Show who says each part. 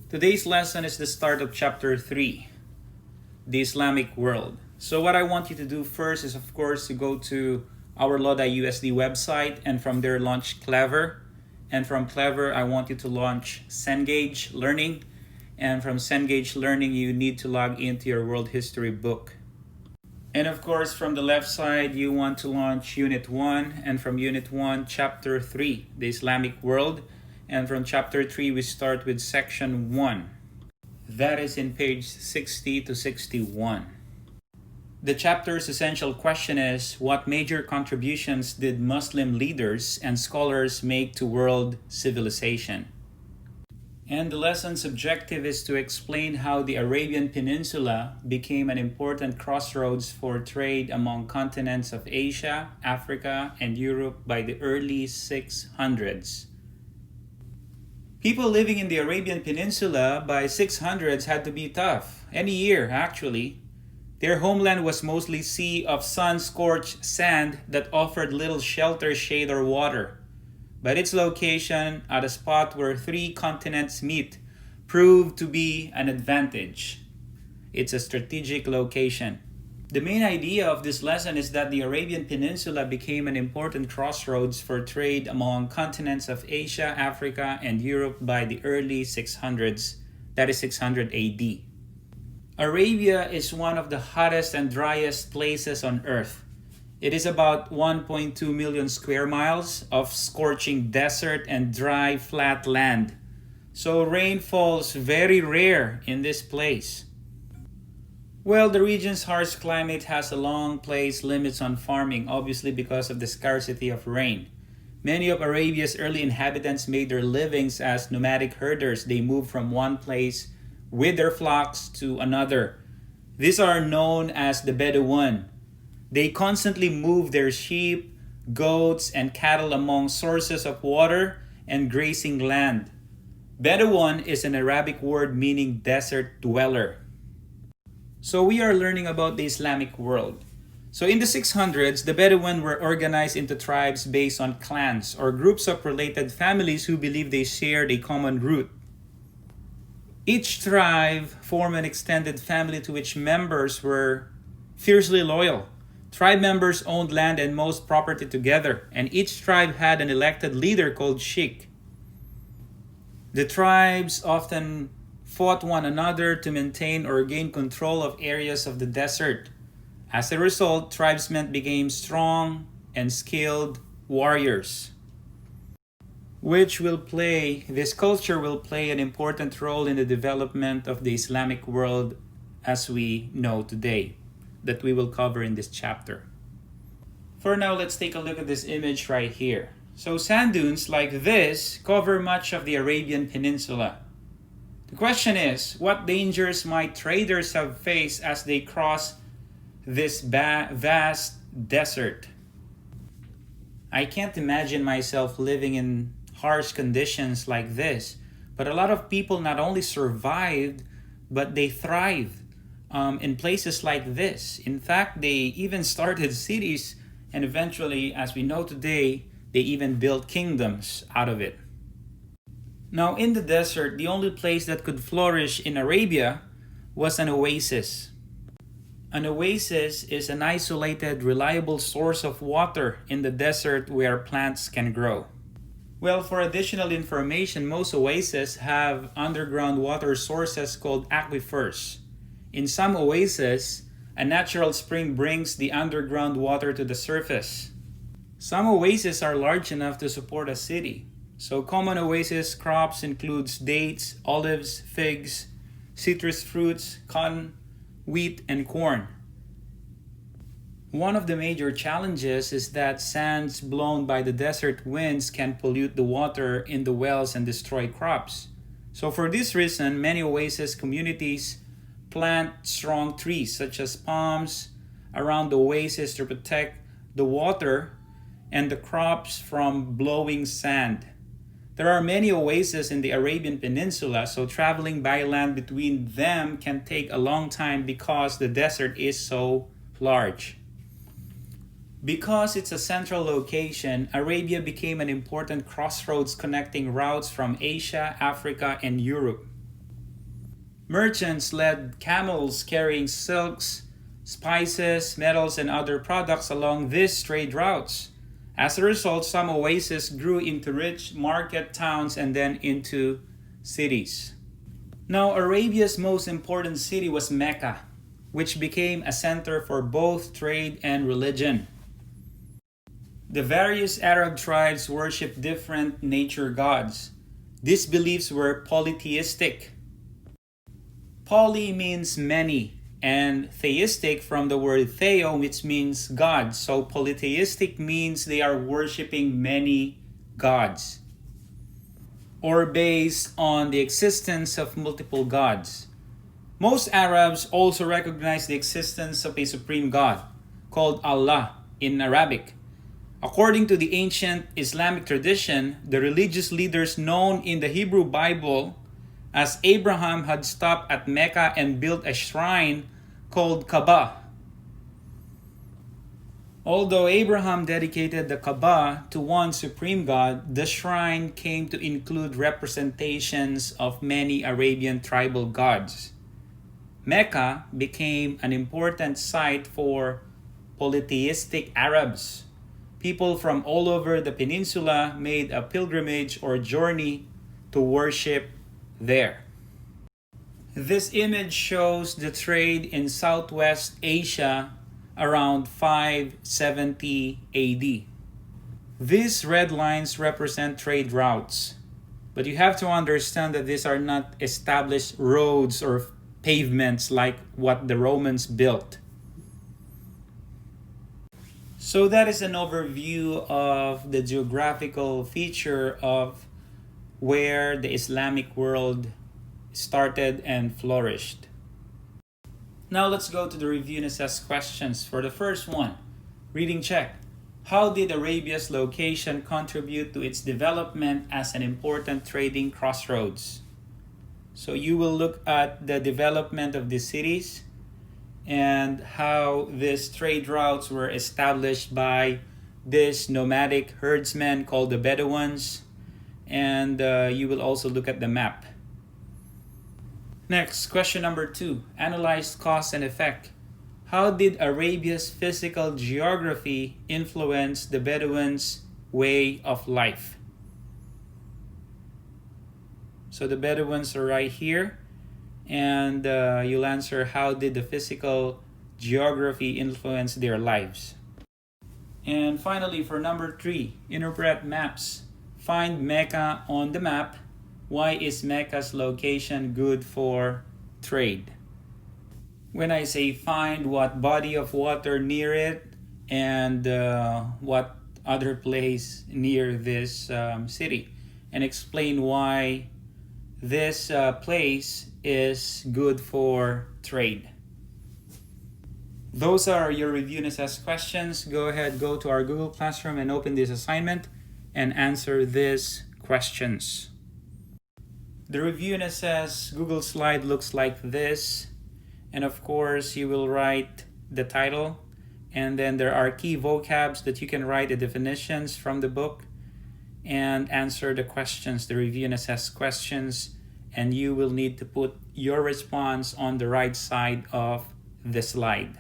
Speaker 1: Today's lesson is the start of Chapter 3, the Islamic world. So what I want you to do first is, of course, to go to our Law.USD website and from there launch Clever. And from Clever, I want you to launch Cengage Learning. And from Cengage Learning, you need to log into your world history book. And of course, from the left side, you want to launch Unit 1. And from Unit 1, Chapter 3, the Islamic world. And from Chapter 3, we start with Section 1. That is in page 60 to 61. The chapter's essential question is, what major contributions did Muslim leaders and scholars make to world civilization? And the lesson's objective is to explain how the Arabian Peninsula became an important crossroads for trade among continents of Asia, Africa, and Europe by the early 600s. People living in the Arabian Peninsula by 600s had to be tough, any year actually. Their homeland was mostly sea of sun-scorched sand that offered little shelter, shade, or water. But its location at a spot where three continents meet proved to be an advantage. It's a strategic location. The main idea of this lesson is that the Arabian Peninsula became an important crossroads for trade among continents of Asia, Africa, and Europe by the early 600s, that is 600 AD. Arabia is one of the hottest and driest places on Earth. It is about 1.2 million square miles of scorching desert and dry, flat land. So rain falls very rare in this place. Well, the region's harsh climate has a long place limits on farming, obviously because of the scarcity of rain. Many of Arabia's early inhabitants made their livings as nomadic herders. They moved from one place with their flocks to another. These are known as the Bedouin. They constantly moved their sheep, goats, and cattle among sources of water and grazing land. Bedouin is an Arabic word meaning desert dweller. So we are learning about the Islamic world. So in the 600s, the Bedouin were organized into tribes based on clans or groups of related families who believed they shared a common root. Each tribe formed an extended family to which members were fiercely loyal. Tribe members owned land and most property together, and each tribe had an elected leader called Sheikh. The tribes often fought one another to maintain or gain control of areas of the desert. As a result, tribesmen became strong and skilled warriors, this culture will play an important role in the development of the Islamic world as we know today, that we will cover in this chapter. For now, let's take a look at this image right here. So sand dunes like this cover much of the Arabian Peninsula. The question is, what dangers might traders have faced as they cross this vast desert? I can't imagine myself living in harsh conditions like this, but a lot of people not only survived, but they thrived in places like this. In fact, they even started cities, and eventually, as we know today, they even built kingdoms out of it. Now, in the desert, the only place that could flourish in Arabia was an oasis. An oasis is an isolated, reliable source of water in the desert where plants can grow. Well, for additional information, most oases have underground water sources called aquifers. In some oases, a natural spring brings the underground water to the surface. Some oases are large enough to support a city. So common oasis crops includes dates, olives, figs, citrus fruits, cotton, wheat, and corn. One of the major challenges is that sands blown by the desert winds can pollute the water in the wells and destroy crops. So for this reason, many oasis communities plant strong trees such as palms around the oasis to protect the water and the crops from blowing sand. There are many oases in the Arabian Peninsula, so traveling by land between them can take a long time because the desert is so large. Because it's a central location, Arabia became an important crossroads connecting routes from Asia, Africa, and Europe. Merchants led camels carrying silks, spices, metals, and other products along these trade routes. As a result, some oases grew into rich market towns and then into cities. Now, Arabia's most important city was Mecca, which became a center for both trade and religion. The various Arab tribes worshiped different nature gods. These beliefs were polytheistic. Poly means many, and theistic from the word theo, which means God. So polytheistic means they are worshiping many gods, or based on the existence of multiple gods. Most Arabs also recognize the existence of a supreme God, called Allah in Arabic. According to the ancient Islamic tradition, the religious leaders known in the Hebrew Bible as Abraham had stopped at Mecca and built a shrine called Kaaba. Although Abraham dedicated the Kaaba to one supreme God, the shrine came to include representations of many Arabian tribal gods. Mecca became an important site for polytheistic Arabs. People from all over the peninsula made a pilgrimage or journey to worship there. This image shows the trade in Southwest Asia around 570 AD. These red lines represent trade routes, but you have to understand that these are not established roads or pavements like what the Romans built. So that is an overview of the geographical feature of where the Islamic world started and flourished. Now let's go to the review and assess questions. For the first one, reading check. How did Arabia's location contribute to its development as an important trading crossroads? So you will look at the development of the cities and how these trade routes were established by this nomadic herdsmen called the Bedouins, and you will also look at the map. Next, question number 2. Analyze cause and effect. How did Arabia's physical geography influence the Bedouins' way of life? So the Bedouins are right here, and you'll answer how did the physical geography influence their lives. And finally, for number 3, interpret maps. Find Mecca on the map. Why is Mecca's location good for trade? When I say find, what body of water near it and what other place near this city, and explain why this place is good for trade. Those are your review and assess questions. Go ahead, go to our Google Classroom and open this assignment and answer these questions. The review and assess Google slide looks like this. And of course, you will write the title. And then there are key vocabs that you can write the definitions from the book and answer the questions, the review and assess questions. And you will need to put your response on the right side of the slide.